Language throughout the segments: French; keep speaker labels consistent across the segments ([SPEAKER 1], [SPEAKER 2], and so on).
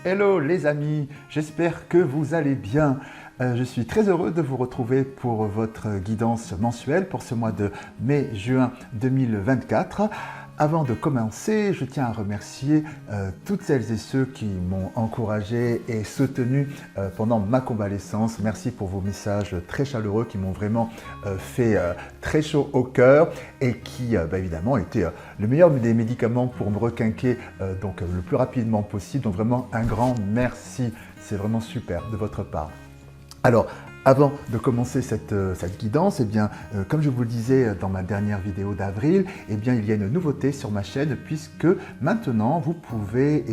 [SPEAKER 1] Hello les amis, j'espère que vous allez bien. Je suis très heureux de vous retrouver pour votre guidance mensuelle pour ce mois de mai-juin 2024. Avant de commencer, je tiens à remercier toutes celles et ceux qui m'ont encouragé et soutenu pendant ma convalescence. Merci pour vos messages très chaleureux qui m'ont vraiment fait très chaud au cœur et qui évidemment étaient le meilleur des médicaments pour me requinquer donc le plus rapidement possible. Donc vraiment un grand merci, c'est vraiment super de votre part. Alors, avant de commencer cette guidance, comme je vous le disais dans ma dernière vidéo d'avril, il y a une nouveauté sur ma chaîne puisque maintenant vous pouvez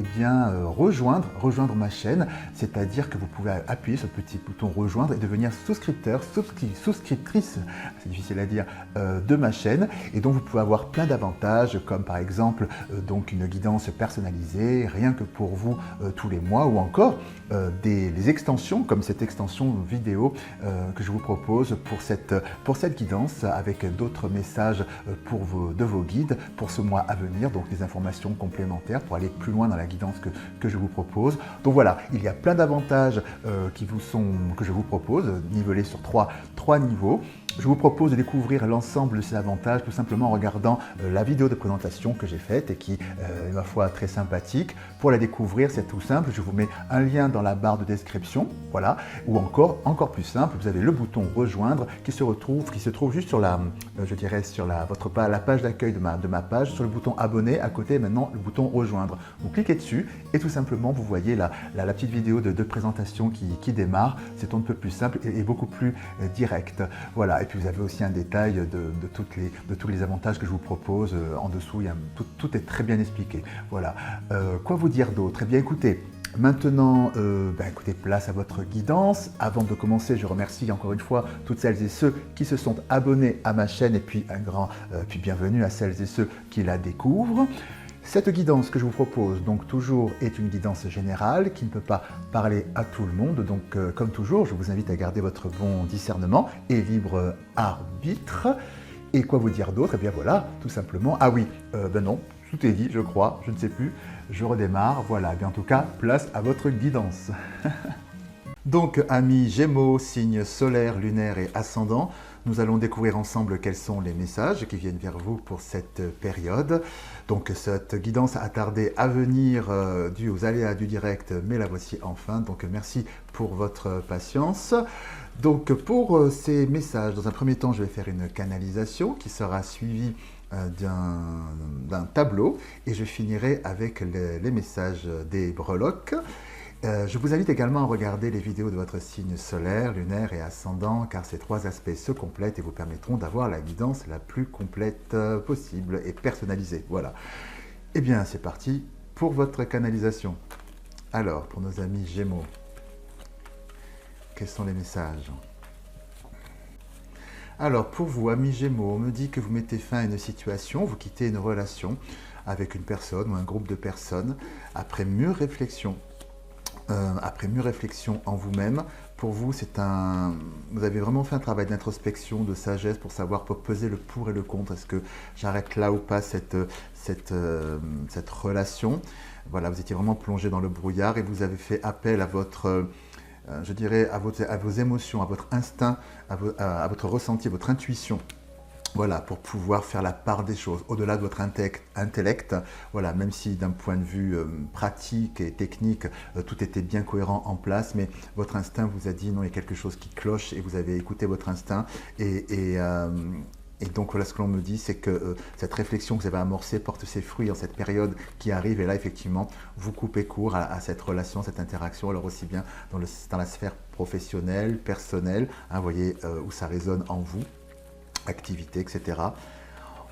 [SPEAKER 1] rejoindre ma chaîne, c'est-à-dire que vous pouvez appuyer sur le petit bouton rejoindre et devenir souscripteur, souscriptrice, c'est difficile à dire, de ma chaîne. Et donc vous pouvez avoir plein d'avantages comme par exemple donc une guidance personnalisée, rien que pour vous tous les mois, ou encore des extensions comme cette extension vidéo que je vous propose pour cette guidance avec d'autres messages de vos guides pour ce mois à venir, donc des informations complémentaires pour aller plus loin dans la guidance que je vous propose. Donc voilà, il y a plein d'avantages que je vous propose, nivelés sur trois niveaux. Je vous propose de découvrir l'ensemble de ces avantages tout simplement en regardant la vidéo de présentation que j'ai faite et qui est ma foi très sympathique. Pour la découvrir, c'est tout simple, je vous mets un lien dans la barre de description, voilà, ou encore plus simple, vous avez le bouton rejoindre qui se trouve juste sur la page d'accueil de ma page, sur le bouton abonner, à côté maintenant le bouton rejoindre. Vous cliquez dessus et tout simplement vous voyez la petite vidéo de présentation qui démarre. C'est un peu plus simple et beaucoup plus direct. Voilà. Et puis vous avez aussi un détail de tous les avantages que je vous propose en dessous. Tout est très bien expliqué. Voilà. Quoi vous dire d'autre? Eh bien écoutez, maintenant, écoutez, place à votre guidance. Avant de commencer, je remercie encore une fois toutes celles et ceux qui se sont abonnés à ma chaîne et puis puis bienvenue à celles et ceux qui la découvrent. Cette guidance que je vous propose, donc toujours, est une guidance générale qui ne peut pas parler à tout le monde. Donc, comme toujours, je vous invite à garder votre bon discernement et libre arbitre. Et quoi vous dire d'autre? Eh bien voilà, tout simplement. Ah oui, non, tout est dit, je crois, je ne sais plus. Je redémarre, voilà. Eh bien, en tout cas, place à votre guidance. Donc, amis Gémeaux, signes solaires, lunaires et ascendants, nous allons découvrir ensemble quels sont les messages qui viennent vers vous pour cette période. Donc, cette guidance a tardé à venir due aux aléas du direct, mais la voici enfin. Donc, merci pour votre patience. Donc, pour ces messages, dans un premier temps, je vais faire une canalisation qui sera suivie d'un tableau et je finirai avec les messages des breloques. Je vous invite également à regarder les vidéos de votre signe solaire, lunaire et ascendant, car ces trois aspects se complètent et vous permettront d'avoir la guidance la plus complète possible et personnalisée. Voilà. Eh bien, c'est parti pour votre canalisation. Alors, pour nos amis Gémeaux, quels sont les messages? Alors, pour vous, amis Gémeaux, on me dit que vous mettez fin à une situation, vous quittez une relation avec une personne ou un groupe de personnes après mûre réflexion. En vous-même. Pour vous, vous avez vraiment fait un travail d'introspection, de sagesse pour peser le pour et le contre. Est-ce que j'arrête là ou pas cette relation? Voilà, vous étiez vraiment plongé dans le brouillard et vous avez fait appel à votre, à vos émotions, à votre instinct, à votre ressenti, à votre intuition. Voilà, pour pouvoir faire la part des choses, au-delà de votre intellect, voilà, même si d'un point de vue pratique et technique, tout était bien cohérent en place, mais votre instinct vous a dit non, il y a quelque chose qui cloche et vous avez écouté votre instinct. Et donc voilà, ce que l'on me dit, c'est que cette réflexion que vous avez amorcée porte ses fruits en cette période qui arrive, et là effectivement, vous coupez court à cette relation, cette interaction, alors aussi bien dans la sphère professionnelle, personnelle, hein, vous voyez où ça résonne en vous. Activité, etc.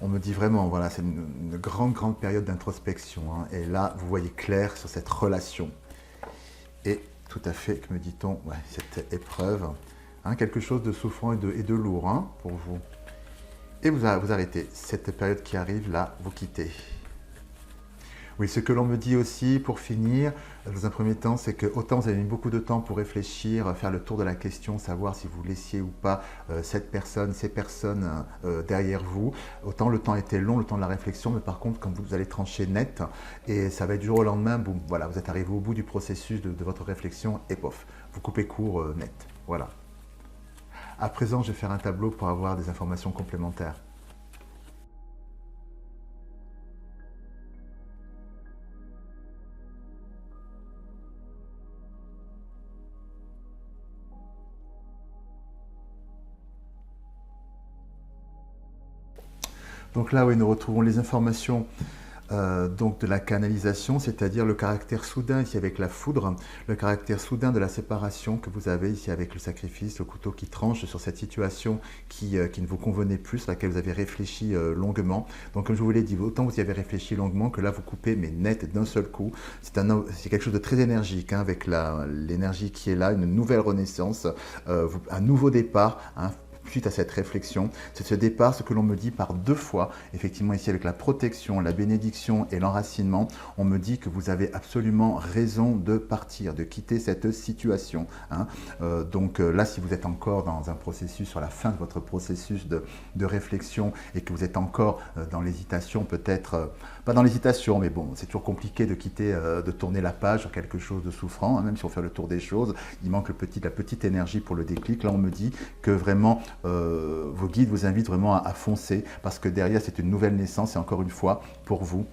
[SPEAKER 1] On me dit vraiment, voilà, c'est une grande période d'introspection. Hein, et là, vous voyez clair sur cette relation. Et tout à fait, que me dit-on, ouais, cette épreuve, hein, quelque chose de souffrant et de lourd hein, pour vous. Et vous arrêtez. Cette période qui arrive, là, vous quittez. Oui, ce que l'on me dit aussi pour finir, dans un premier temps, c'est que autant vous avez mis beaucoup de temps pour réfléchir, faire le tour de la question, savoir si vous laissiez ou pas cette personne, ces personnes derrière vous, autant le temps était long, le temps de la réflexion, mais par contre, quand vous allez trancher net, et ça va être du jour au lendemain, boum, voilà, vous êtes arrivé au bout du processus de votre réflexion, et pof, vous coupez court net. Voilà. À présent, je vais faire un tableau pour avoir des informations complémentaires. Donc là, oui, nous retrouvons les informations donc de la canalisation, c'est-à-dire le caractère soudain ici avec la foudre, le caractère soudain de la séparation que vous avez ici avec le sacrifice, le couteau qui tranche sur cette situation qui ne vous convenait plus, sur laquelle vous avez réfléchi longuement. Donc comme je vous l'ai dit, autant vous y avez réfléchi longuement que là vous coupez mais net d'un seul coup. C'est quelque chose de très énergique hein, avec l'énergie qui est là, une nouvelle renaissance, un nouveau départ, hein, suite à cette réflexion, c'est ce départ, ce que l'on me dit par deux fois, effectivement ici avec la protection, la bénédiction et l'enracinement, on me dit que vous avez absolument raison de partir, de quitter cette situation. Hein. Donc là, si vous êtes encore dans un processus, sur la fin de votre processus de réflexion et que vous êtes encore dans l'hésitation, peut-être, pas dans l'hésitation, mais bon, c'est toujours compliqué de quitter, de tourner la page sur quelque chose de souffrant, hein, même si on fait le tour des choses, il manque la petite énergie pour le déclic. Là, on me dit que vraiment, vos guides vous invitent vraiment à foncer parce que derrière c'est une nouvelle naissance et encore une fois pour vous.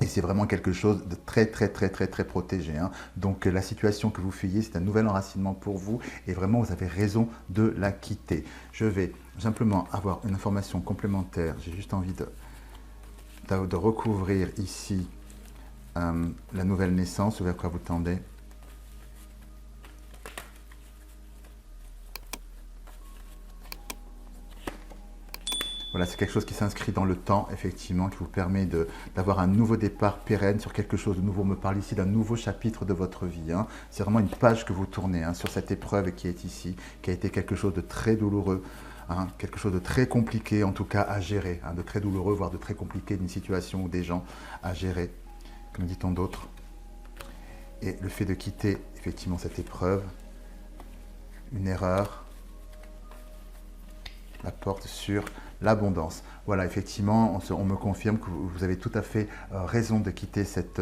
[SPEAKER 1] Et c'est vraiment quelque chose de très protégé. Hein. Donc la situation que vous fuyez, c'est un nouvel enracinement pour vous et vraiment vous avez raison de la quitter. Je vais simplement avoir une information complémentaire. J'ai juste envie de recouvrir ici la nouvelle naissance vers quoi vous tendez. Voilà, c'est quelque chose qui s'inscrit dans le temps, effectivement, qui vous permet d'avoir un nouveau départ pérenne sur quelque chose de nouveau. On me parle ici d'un nouveau chapitre de votre vie. Hein. C'est vraiment une page que vous tournez hein, sur cette épreuve qui est ici, qui a été quelque chose de très douloureux, hein, quelque chose de très compliqué, en tout cas à gérer, hein, de très douloureux, voire de très compliqué, d'une situation ou des gens à gérer, comme dit-on d'autres. Et le fait de quitter, effectivement, cette épreuve, une erreur, la porte sur l'abondance. Voilà, effectivement, on me confirme que vous avez tout à fait raison de quitter cette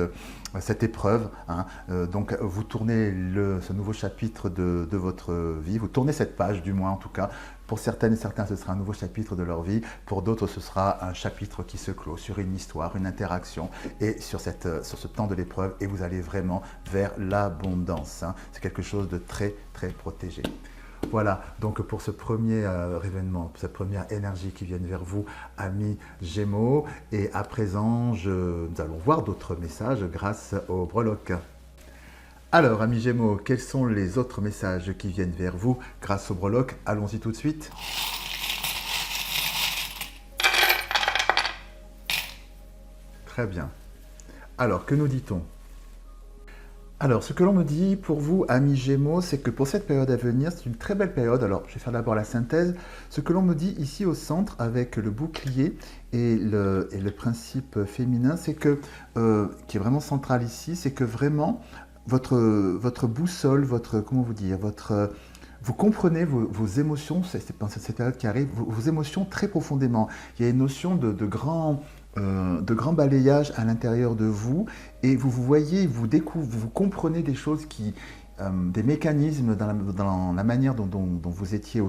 [SPEAKER 1] épreuve. Hein. Donc, vous tournez ce nouveau chapitre de votre vie, vous tournez cette page, du moins en tout cas. Pour certaines et certains, ce sera un nouveau chapitre de leur vie. Pour d'autres, ce sera un chapitre qui se clôt sur une histoire, une interaction et sur ce temps de l'épreuve. Et vous allez vraiment vers l'abondance. Hein. C'est quelque chose de très protégé. Voilà, donc pour ce premier événement, pour cette première énergie qui vient vers vous, amis Gémeaux. Et à présent, nous allons voir d'autres messages grâce au breloque. Alors, amis Gémeaux, quels sont les autres messages qui viennent vers vous grâce au breloque? Allons-y tout de suite. Très bien. Alors, que nous dit-on? Alors, ce que l'on me dit pour vous, amis Gémeaux, c'est que pour cette période à venir, c'est une très belle période. Alors, je vais faire d'abord la synthèse. Ce que l'on me dit ici au centre, avec le bouclier et le principe féminin, c'est que, qui est vraiment central ici, c'est que vraiment, votre boussole, comment vous dire, vous comprenez vos émotions, c'est pendant cette période qui arrive, vos émotions très profondément. Il y a une notion de grand balayage à l'intérieur de vous et vous voyez, vous comprenez des choses des mécanismes dans la manière dont vous étiez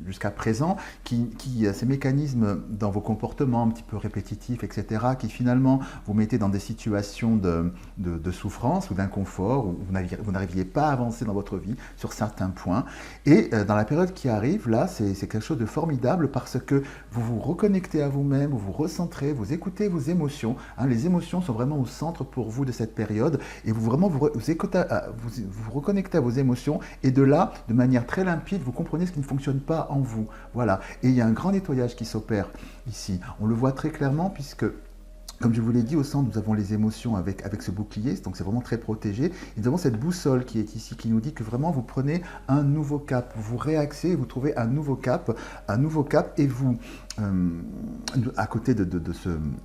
[SPEAKER 1] jusqu'à présent, ces mécanismes dans vos comportements un petit peu répétitifs, etc., qui finalement vous mettez dans des situations de souffrance ou d'inconfort, où vous n'arriviez pas à avancer dans votre vie sur certains points. Et dans la période qui arrive, là, c'est quelque chose de formidable parce que vous vous reconnectez à vous-même, vous vous recentrez, vous écoutez vos émotions. Hein, les émotions sont vraiment au centre pour vous de cette période et vous reconnectez à vos émotions et de là, de manière très limpide, vous comprenez ce qui ne fonctionne pas en vous. Voilà. Et il y a un grand nettoyage qui s'opère ici. On le voit très clairement puisque, comme je vous l'ai dit, au centre, nous avons les émotions avec ce bouclier, donc c'est vraiment très protégé. Et nous avons cette boussole qui est ici, qui nous dit que vraiment vous prenez un nouveau cap, vous réaxez, vous trouvez un nouveau cap et vous à côté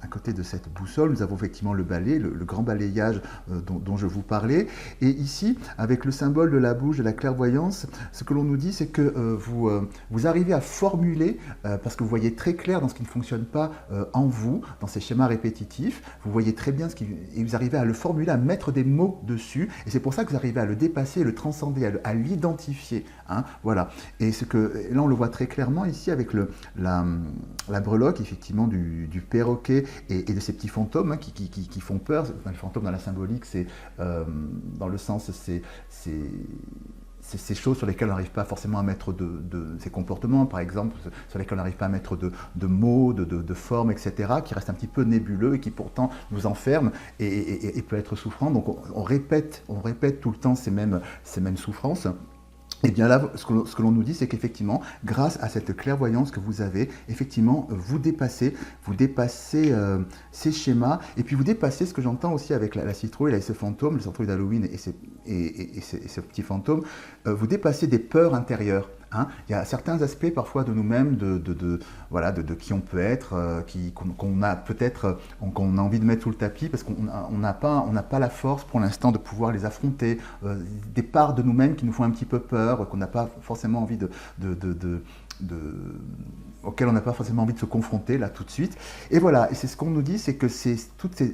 [SPEAKER 1] à côté de cette boussole, nous avons effectivement le balai, le grand balayage dont je vous parlais. Et ici, avec le symbole de la bouche, de la clairvoyance, ce que l'on nous dit, c'est que vous arrivez à formuler, parce que vous voyez très clair dans ce qui ne fonctionne pas en vous, dans ces schémas répétitifs, vous voyez très bien et vous arrivez à le formuler, à mettre des mots dessus. Et c'est pour ça que vous arrivez à le dépasser, à le transcender, à l'identifier. Hein, voilà. Et là, on le voit très clairement ici avec la breloque, effectivement, du perroquet et de ces petits fantômes, hein, qui font peur. Enfin, le fantôme dans la symbolique, c'est dans le sens, c'est ces choses sur lesquelles on n'arrive pas forcément à mettre ces comportements, par exemple, sur lesquels on n'arrive pas à mettre de mots, de formes, etc., qui restent un petit peu nébuleux et qui pourtant nous enferment et peut être souffrant. Donc on répète tout le temps ces mêmes souffrances. Et bien là, ce que l'on nous dit, c'est qu'effectivement, grâce à cette clairvoyance que vous avez, effectivement, vous dépassez ces schémas, et puis vous dépassez ce que j'entends aussi avec la citrouille, là, et ce fantôme, le citrouille d'Halloween et ce petit fantôme, vous dépassez des peurs intérieures. Hein. Il y a certains aspects parfois de nous-mêmes, voilà, de qui on peut être, qu'on a peut-être, qu'on a envie de mettre sous le tapis parce qu'on n'a pas la force pour l'instant de pouvoir les affronter, des parts de nous-mêmes qui nous font un petit peu peur, qu'on n'a pas forcément envie auquel on n'a pas forcément envie de se confronter là tout de suite. Et voilà, et c'est ce qu'on nous dit, c'est que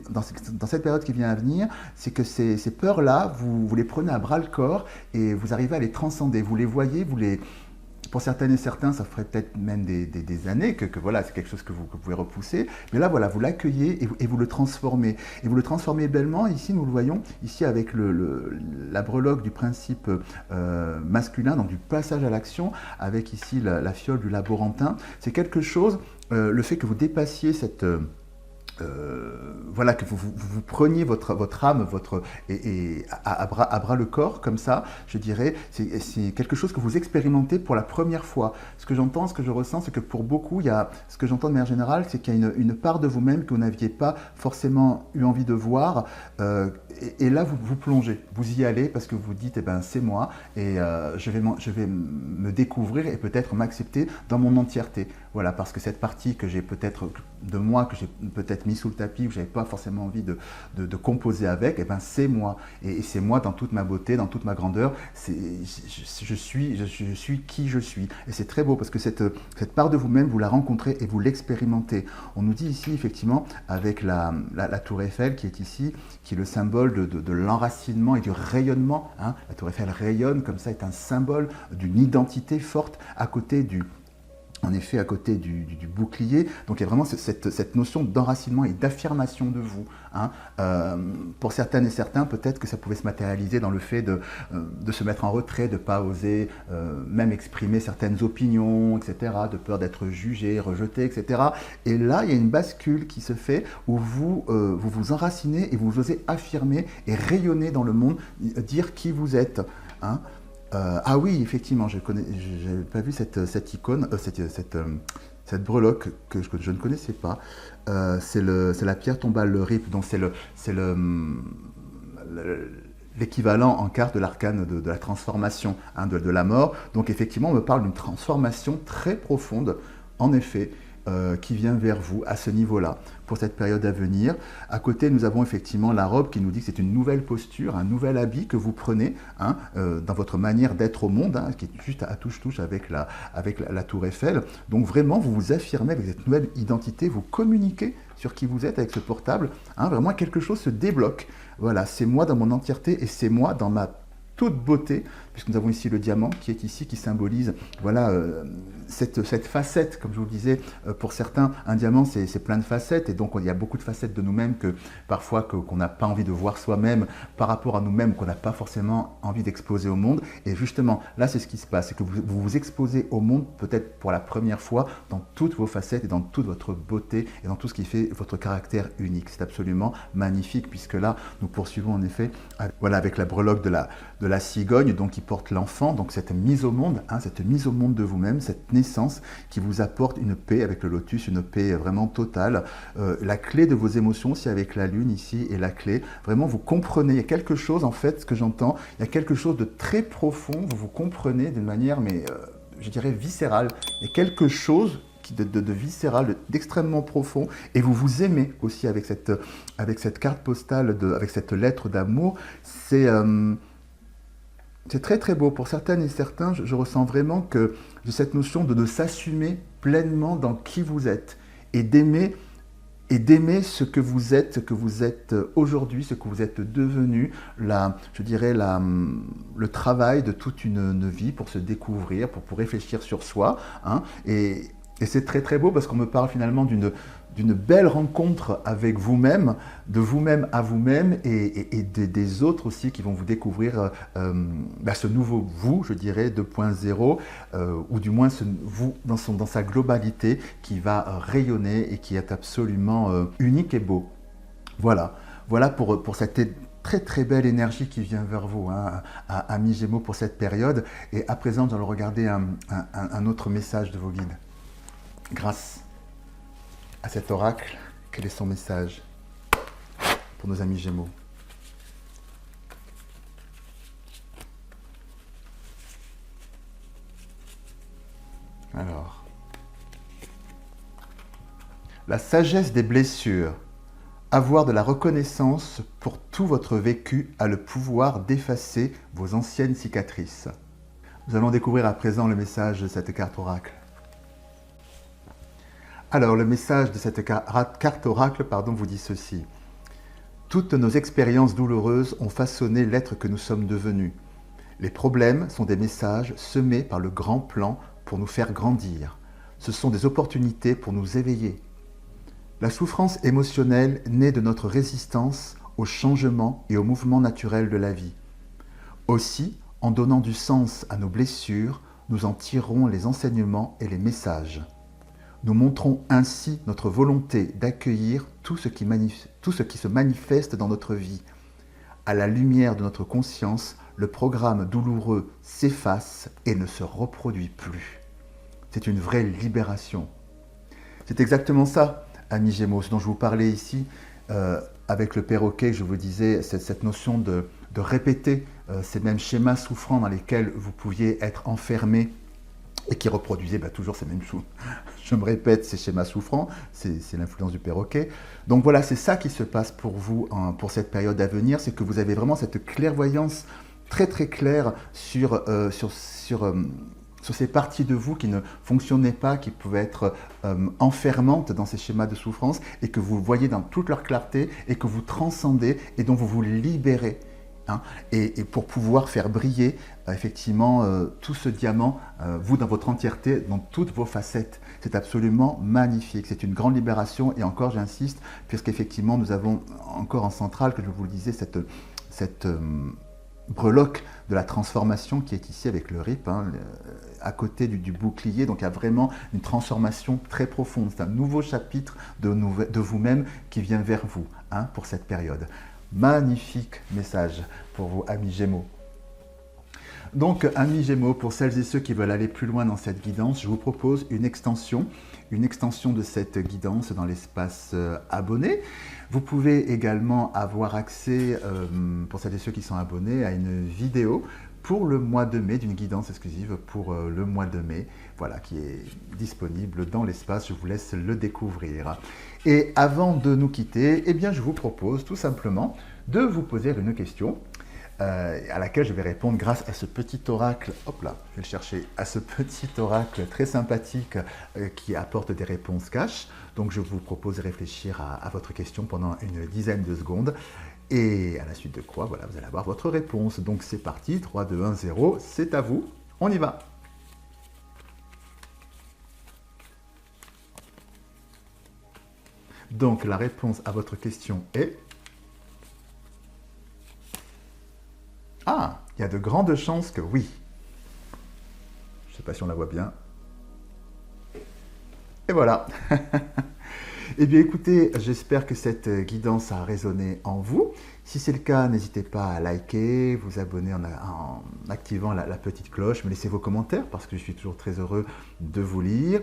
[SPEAKER 1] dans cette période qui vient à venir, c'est que ces peurs-là, vous les prenez à bras le corps et vous arrivez à les transcender. Vous les voyez, pour certaines et certains, ça ferait peut-être même des années que voilà, c'est quelque chose que vous pouvez repousser. Mais là, voilà, vous l'accueillez et vous le transformez. Et vous le transformez bellement. Ici, nous le voyons, ici avec la breloque du principe masculin, donc du passage à l'action, avec ici la fiole du laborantin. C'est quelque chose, le fait que vous dépassiez cette... voilà, que vous preniez votre âme à bras le corps, comme ça, je dirais, c'est quelque chose que vous expérimentez pour la première fois. Ce que j'entends, ce que je ressens, c'est que pour beaucoup, ce que j'entends de manière générale, c'est qu'il y a une part de vous-même que vous n'aviez pas forcément eu envie de voir, et là, vous plongez, vous y allez parce que vous dites, eh ben, c'est moi, et je vais me découvrir et peut-être m'accepter dans mon entièreté. Voilà, parce que cette partie que j'ai peut-être de moi, que j'ai peut-être mis sous le tapis, que je n'avais pas forcément envie de composer avec, eh ben, c'est moi. Et c'est moi dans toute ma beauté, dans toute ma grandeur. Je suis qui je suis. Et c'est très beau parce que cette part de vous-même, vous la rencontrez et vous l'expérimentez. On nous dit ici, effectivement, avec la tour Eiffel qui est ici, qui est le symbole de l'enracinement et du rayonnement. Hein. La tour Eiffel rayonne, comme ça, est un symbole d'une identité forte à côté du bouclier. Donc il y a vraiment cette notion d'enracinement et d'affirmation de vous. Hein. Pour certaines et certains, peut-être que ça pouvait se matérialiser dans le fait de se mettre en retrait, de ne pas oser même exprimer certaines opinions, etc., de peur d'être jugé, rejeté, etc. Et là, il y a une bascule qui se fait où vous vous enracinez et vous osez affirmer et rayonner dans le monde, dire qui vous êtes. Hein. Ah oui, effectivement, je n'avais pas vu cette icône, cette breloque que je ne connaissais pas. C'est la pierre tombale, le RIP, donc c'est l'équivalent en carte de l'arcane de la transformation, hein, de la mort. Donc effectivement, on me parle d'une transformation très profonde, en effet, qui vient vers vous à ce niveau-là, pour cette période à venir. À côté, nous avons effectivement la robe qui nous dit que c'est une nouvelle posture, un nouvel habit que vous prenez, hein, dans votre manière d'être au monde, hein, qui est juste à touche-touche avec la tour Eiffel. Donc vraiment, vous vous affirmez avec cette nouvelle identité, vous communiquez sur qui vous êtes avec ce portable. Hein, vraiment, quelque chose se débloque. Voilà, c'est moi dans mon entièreté et c'est moi dans ma toute beauté, puisque nous avons ici le diamant qui est ici, qui symbolise voilà, cette facette, comme je vous le disais, pour certains, un diamant c'est plein de facettes, et donc il y a beaucoup de facettes de nous-mêmes que parfois qu'on n'a pas envie de voir soi-même par rapport à nous-mêmes, qu'on n'a pas forcément envie d'exposer au monde, et justement, là c'est ce qui se passe, c'est que vous vous exposez au monde peut-être pour la première fois dans toutes vos facettes et dans toute votre beauté et dans tout ce qui fait votre caractère unique. C'est absolument magnifique, puisque là, nous poursuivons en effet voilà, avec la breloque de la cigogne, donc qui porte l'enfant, donc cette mise au monde, hein, cette mise au monde de vous-même, cette naissance qui vous apporte une paix avec le lotus, une paix vraiment totale. La clé de vos émotions, c'est avec la lune ici, et la clé, vraiment vous comprenez, il y a quelque chose en fait, ce que j'entends, il y a quelque chose de très profond, vous comprenez d'une manière, mais je dirais viscérale, il y a quelque chose de viscéral, d'extrêmement profond, et vous vous aimez aussi avec cette carte postale, avec cette lettre d'amour. C'est très très beau. Pour certaines et certains, je ressens vraiment que de cette notion de s'assumer pleinement dans qui vous êtes et d'aimer ce que vous êtes aujourd'hui, ce que vous êtes devenu, je dirais le travail de toute une vie pour se découvrir, pour réfléchir sur soi, hein. Et c'est très très beau parce qu'on me parle finalement d'une belle rencontre avec vous-même, de vous-même à vous-même et des autres aussi qui vont vous découvrir ce nouveau vous, je dirais, 2.0, ou du moins ce vous dans sa globalité qui va rayonner et qui est absolument unique et beau. Voilà pour cette très très belle énergie qui vient vers vous, hein, amis Gémeaux, pour cette période. Et à présent, nous allons regarder un autre message de vos guides. Grâce à cet oracle, quel est son message pour nos amis Gémeaux? Alors, la sagesse des blessures. Avoir de la reconnaissance pour tout votre vécu a le pouvoir d'effacer vos anciennes cicatrices. Nous allons découvrir à présent le message de cette carte oracle. Alors, le message de cette carte oracle vous dit ceci. Toutes nos expériences douloureuses ont façonné l'être que nous sommes devenus. Les problèmes sont des messages semés par le grand plan pour nous faire grandir. Ce sont des opportunités pour nous éveiller. La souffrance émotionnelle naît de notre résistance au changement et au mouvement naturel de la vie. Aussi, en donnant du sens à nos blessures, nous en tirerons les enseignements et les messages. Nous montrons ainsi notre volonté d'accueillir tout ce qui se manifeste dans notre vie. À la lumière de notre conscience, le programme douloureux s'efface et ne se reproduit plus. C'est une vraie libération. C'est exactement ça, amis Gémeaux, ce dont je vous parlais ici, avec le perroquet, je vous disais, cette notion de répéter ces mêmes schémas souffrants dans lesquels vous pouviez être enfermé et qui reproduisait toujours ces mêmes choses. Je me répète, ces schémas souffrants, c'est l'influence du perroquet. Donc voilà, c'est ça qui se passe pour vous, pour cette période à venir, c'est que vous avez vraiment cette clairvoyance très très claire sur ces parties de vous qui ne fonctionnaient pas, qui pouvaient être enfermantes dans ces schémas de souffrance, et que vous voyez dans toute leur clarté, et que vous transcendez, et dont vous vous libérez. Hein, et pour pouvoir faire briller effectivement tout ce diamant, vous dans votre entièreté, dans toutes vos facettes. C'est absolument magnifique, c'est une grande libération, et encore j'insiste, puisqu'effectivement nous avons encore en centrale, que je vous le disais, cette breloque de la transformation qui est ici avec le RIP, hein, à côté du bouclier, donc il y a vraiment une transformation très profonde. C'est un nouveau chapitre de vous-même qui vient vers vous, hein, pour cette période. Magnifique message pour vous, amis Gémeaux. Donc, amis Gémeaux, pour celles et ceux qui veulent aller plus loin dans cette guidance, je vous propose une extension de cette guidance dans l'espace abonné. Vous pouvez également avoir accès, pour celles et ceux qui sont abonnés, à une vidéo pour le mois de mai, d'une guidance exclusive pour le mois de mai, voilà, qui est disponible dans l'espace. Je vous laisse le découvrir. Et avant de nous quitter, eh bien, je vous propose tout simplement de vous poser une question à laquelle je vais répondre grâce à ce petit oracle, hop là, je vais le chercher, à ce petit oracle très sympathique qui apporte des réponses cash. Donc je vous propose de réfléchir à votre question pendant une dizaine de secondes, et à la suite de quoi, voilà, vous allez avoir votre réponse. Donc c'est parti, 3, 2, 1, 0, c'est à vous, on y va. Donc la réponse à votre question est... Ah, il y a de grandes chances que oui. Je ne sais pas si on la voit bien. Et voilà. Eh bien écoutez, j'espère que cette guidance a résonné en vous. Si c'est le cas, n'hésitez pas à liker, vous abonner en activant la petite cloche, me laisser vos commentaires parce que je suis toujours très heureux de vous lire.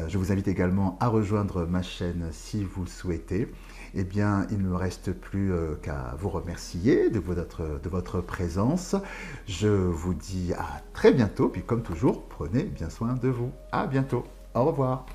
[SPEAKER 1] Je vous invite également à rejoindre ma chaîne si vous le souhaitez. Eh bien, il ne me reste plus qu'à vous remercier de votre présence. Je vous dis à très bientôt, puis comme toujours, prenez bien soin de vous. À bientôt. Au revoir.